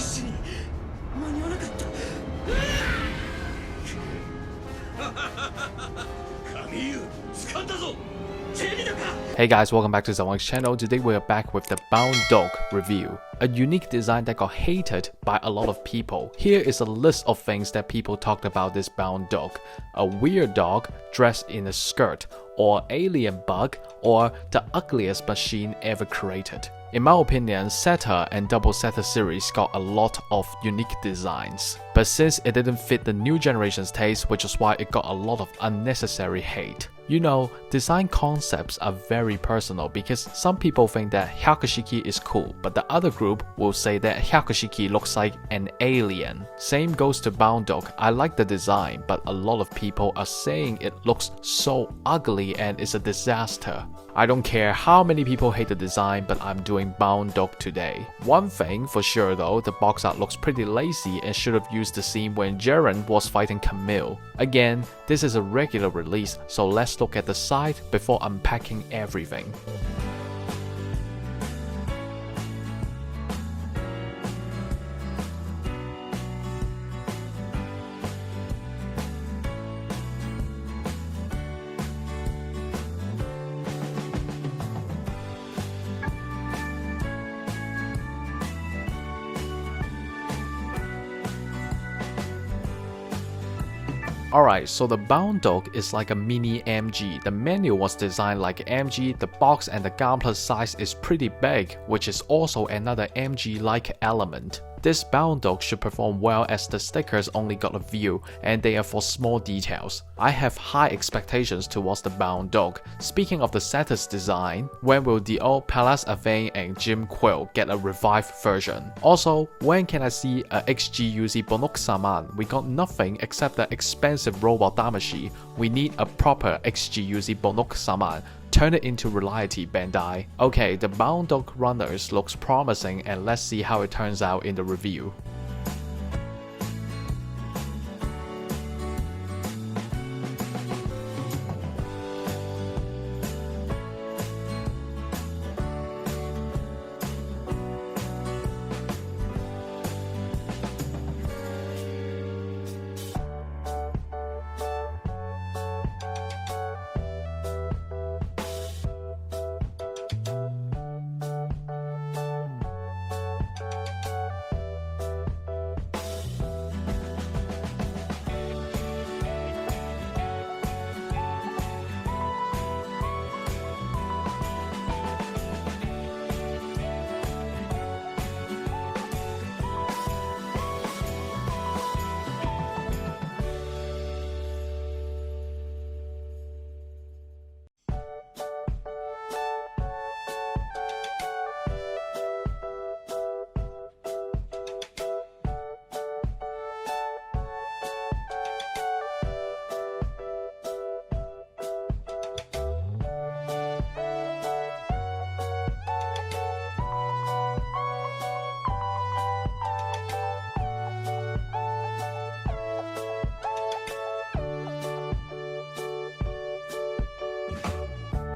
死に間に合わなかった。神優掴んだぞ。Hey guys, welcome back to Zawang's channel. Today we are back with the Bound Dog review. A unique design that got hated by a lot of people. Here is a list of things that people talked about this Bound Dog. A weird dog dressed in a skirt, or alien bug, or the ugliest machine ever created. In my opinion, Zeta and Double Zeta series got a lot of unique designs. But since it didn't fit the new generation's taste, which is why it got a lot of unnecessary hate. You know, design concepts are very personal because some people think that Hyakushiki is cool, but the other group will say that Hyakushiki looks like an alien. Same goes to Bound Dog. I like the design, but a lot of people are saying it looks so ugly and is a disaster. I don't care how many people hate the design, but I'm doing Bound Dog today. One thing for sure though, the box art looks pretty lazy and should have used the scene when Jiren was fighting Camille. Again, this is a regular release, so let's look at the side before unpacking everything. Alright, so the Bound Dog is like a mini MG. The menu was designed like MG, the box and the gunpla size is pretty big, which is also another MG-like element. This Bound Dog should perform well as the stickers only got a view and they are for small details. I have high expectations towards the Bound Dog. Speaking of the Zeta's design, when will Dio, Pallas Avane and Jim Quill get a revived version? Also, when can I see a XGUZ Bonok-saman? We got nothing except the expensive robot Damashi. We need a proper XGUZ Bonok-saman. Turn it into reality, Bandai. Okay, the Bound Dog runners looks promising and let's see how it turns out in the review.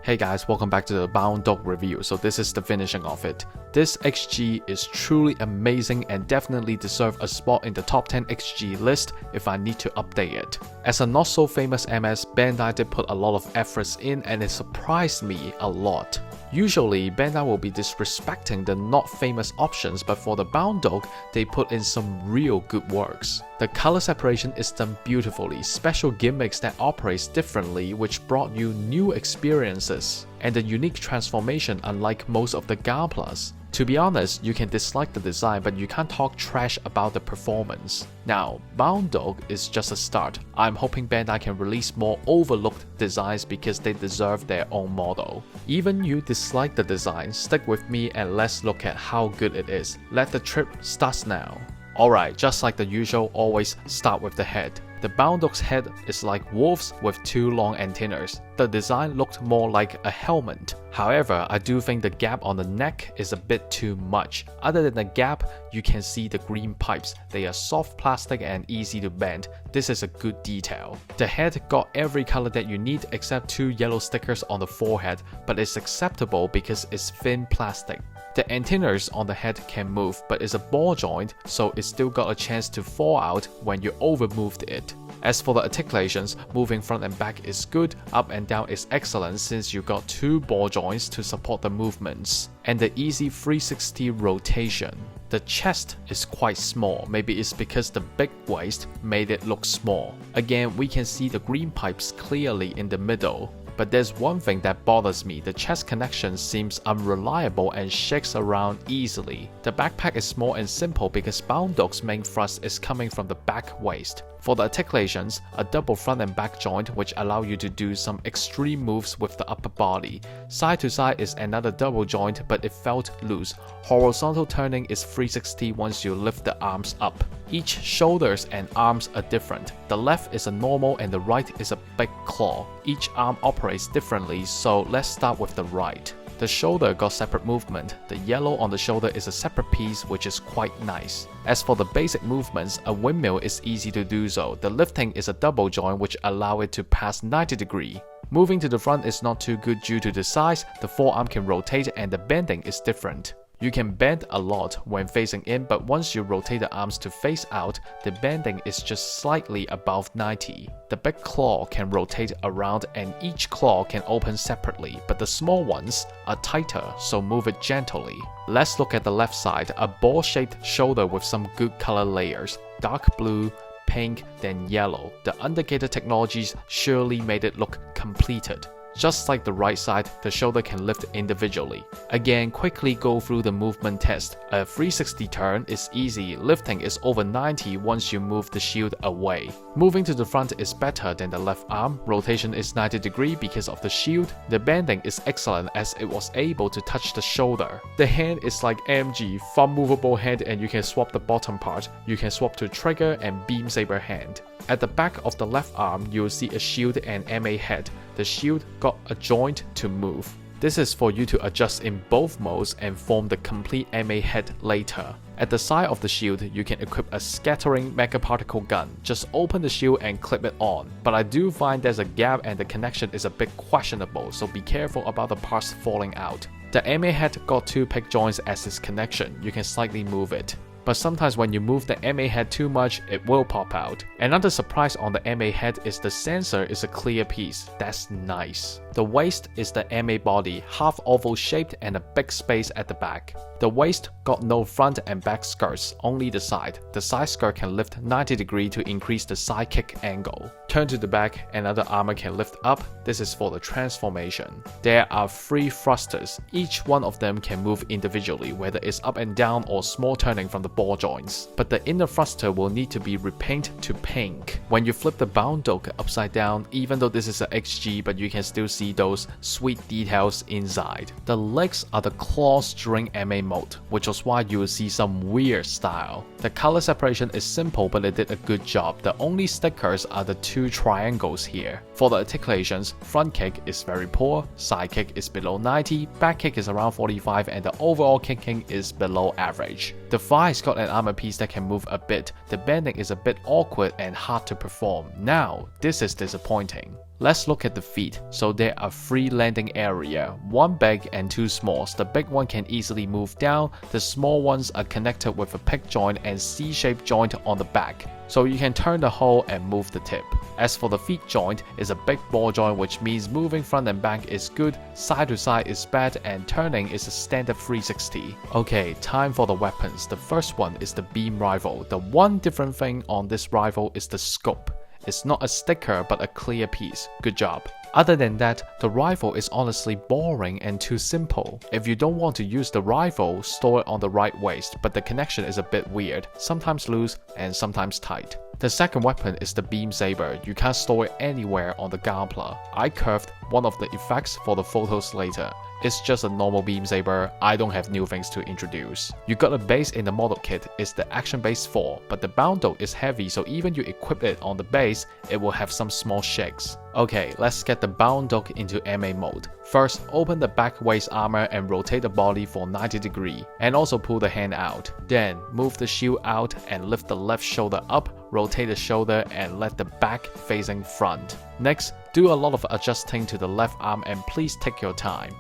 Hey guys, welcome back to the Bound Dog review. So this is the finishing of it. This XG is truly amazing and definitely deserve a spot in the top 10 XG list if I need to update it. As a not so famous MS, Bandai did put a lot of efforts in and it surprised me a lot. Usually, Bandai will be disrespecting the not famous options, but for the Bound Dog, they put in some real good works. The color separation is done beautifully, special gimmicks that operates differently which brought you new experiences, and the unique transformation unlike most of the gunplas. To be honest, you can dislike the design but you can't talk trash about the performance. Now, Bound Dog is just a start. I'm hoping Bandai can release more overlooked designs because they deserve their own model. Even you dislike the design, stick with me and let's look at how good it is. Let the trip start now. Alright, just like the usual, always start with the head. The Bound Dog's head is like wolves with two long antennas. the design looked more like a helmet. However, I do think the gap on the neck is a bit too much. Other than the gap, you can see the green pipes. They are soft plastic and easy to bend. This is a good detail. The head got every color that you need except 2 yellow stickers on the forehead, but it's acceptable because it's thin plastic. The antennas on the head can move, but it's a ball joint, so it still got a chance to fall out when you overmoved it. As for the articulations, moving front and back is good, up and down is excellent since you got 2 ball joints to support the movements, and the easy 360 rotation. The chest is quite small, maybe it's because the big waist made it look small. Again, we can see the green pipes clearly in the middle. But there's one thing that bothers me, the chest connection seems unreliable and shakes around easily. The backpack is small and simple because Bound Dog's main thrust is coming from the back waist. For the articulations, a double front and back joint which allow you to do some extreme moves with the upper body. Side to side is another double joint, but it felt loose. Horizontal turning is 360 once you lift the arms up. Each shoulders and arms are different. The left is a normal and the right is a big claw. Each arm operates differently, so let's start with the right. The shoulder got separate movement. The yellow on the shoulder is a separate piece, which is quite nice. As for the basic movements, a windmill is easy to do so. The lifting is a double joint which allow it to pass 90 degrees. Moving to the front is not too good due to the size, the forearm can rotate and the bending is different. You can bend a lot when facing in, but once you rotate the arms to face out, the bending is just slightly above 90. The big claw can rotate around and each claw can open separately, but the small ones are tighter, so move it gently. Let's look at the left side, a ball-shaped shoulder with some good color layers, dark blue, pink, then yellow. The Undergator technologies surely made it look completed. Just like the right side, the shoulder can lift individually. Again, quickly go through the movement test. A 360 turn is easy, lifting is over 90 once you move the shield away. Moving to the front is better than the left arm, rotation is 90 degrees because of the shield. The bending is excellent as it was able to touch the shoulder. The hand is like MG, thumb movable hand, and you can swap the bottom part. You can swap to trigger and beam saber hand. At the back of the left arm, you'll see a shield and MA head. The shield got a joint to move. This is for you to adjust in both modes and form the complete MA head later. At the side of the shield, you can equip a scattering megaparticle gun. Just open the shield and clip it on. But I do find there's a gap and the connection is a bit questionable, so be careful about the parts falling out. The MA head got 2 pick joints as its connection. You can slightly move it. But sometimes when you move the MA head too much, it will pop out. Another surprise on the MA head is the sensor is a clear piece. That's nice. The waist is the MA body, half oval shaped and a big space at the back. The waist got no front and back skirts, only the side. The side skirt can lift 90 degrees to increase the side kick angle. Turn to the back, another armor can lift up. This is for the transformation. There are 3 thrusters. Each one of them can move individually, whether it's up and down or small turning from the ball joints. But the inner thruster will need to be repainted to pink. When you flip the Bound Dog upside down, even though this is a XG, but you can still see those sweet details inside. The legs are the claw string MA mode, which was why you will see some weird style. The color separation is simple, but it did a good job. The only stickers are the 2 triangles here. For the articulations, front kick is very poor, side kick is below 90, back kick is around 45, and the overall kicking is below average. The thighs got an armor piece that can move a bit. The bending is a bit awkward and hard to perform. Now, this is disappointing. Let's look at the feet. So there are 3 landing area, 1 big and 2 smalls. The big one can easily move down. The small ones are connected with a pick joint and C-shaped joint on the back, so you can turn the hole and move the tip. As for the feet joint, is a big ball joint, which means moving front and back is good, side to side is bad, and turning is a standard 360. Okay, time for the weapons. The first one is the beam rifle. The one different thing on this rifle is the scope. It's not a sticker but a clear piece. Good job. Other than that, the rifle is honestly boring and too simple. If you don't want to use the rifle, store it on the right waist, but the connection is a bit weird, sometimes loose and sometimes tight. The second weapon is the beam saber. You can't store it anywhere on the Gunpla. I curved one of the effects for the photos later. it's just a normal beam saber. I don't have new things to introduce. You got a base in the model kit, it's the Action Base 4, but the Boundoke is heavy, so even you equip it on the base, it will have some small shakes. Okay, let's get the Boundoke into MA mode. First, open the back waist armor and rotate the body for 90 degrees, and also pull the hand out. Then, move the shield out and lift the left shoulder up, rotate the shoulder and let the back facing front. Next, do a lot of adjusting to the left arm and please take your time.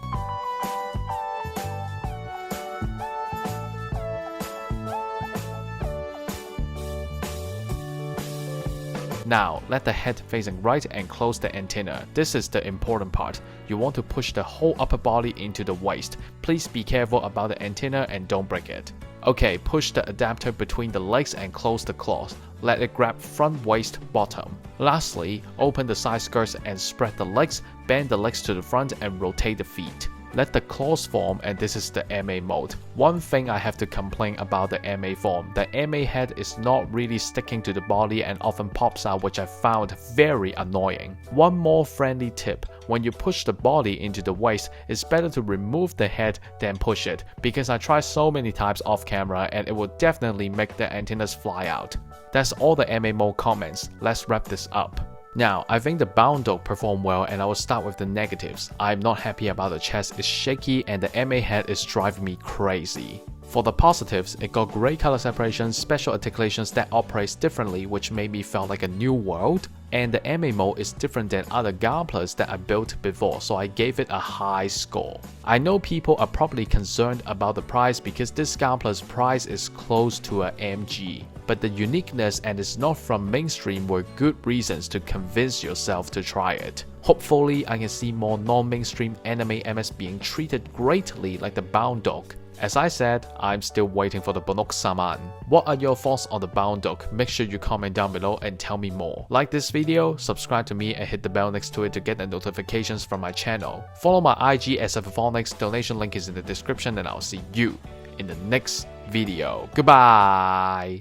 Now, let the head facing right and close the antenna. This is the important part. You want to push the whole upper body into the waist. Please be careful about the antenna and don't break it. Okay, push the adapter between the legs and close the cloth. Let it grab front waist bottom. Lastly, open the side skirts and spread the legs, bend the legs to the front and rotate the feet. Let the claws form, and this is the MA mode. One thing I have to complain about the MA form, the MA head is not really sticking to the body and often pops out, which I found very annoying. One more friendly tip, when you push the body into the waist, it's better to remove the head than push it, because I tried so many times off camera and it will definitely make the antennas fly out. That's all the MA mode comments. Let's wrap this up. Now, I think the Boundoke performed well and I will start with the negatives. I'm not happy about the chest, it's shaky and the MA head is driving me crazy. For the positives, it got great color separation, special articulations that operates differently which made me feel like a new world, and the MA mode is different than other Gunplers that I built before, so I gave it a high score. I know people are probably concerned about the price because this Gunpler's price is close to a MG. But the uniqueness and it's not from mainstream were good reasons to convince yourself to try it. Hopefully, I can see more non-mainstream anime MS being treated greatly like the Boundoke. As I said, I'm still waiting for the Bonok-saman. What are your thoughts on the Boundoke? Make sure you comment down below and tell me more. Like this video, subscribe to me and hit the bell next to it to get the notifications from my channel. Follow my IG at SFphonics, donation link is in the description and I'll see you in the next video. Goodbye!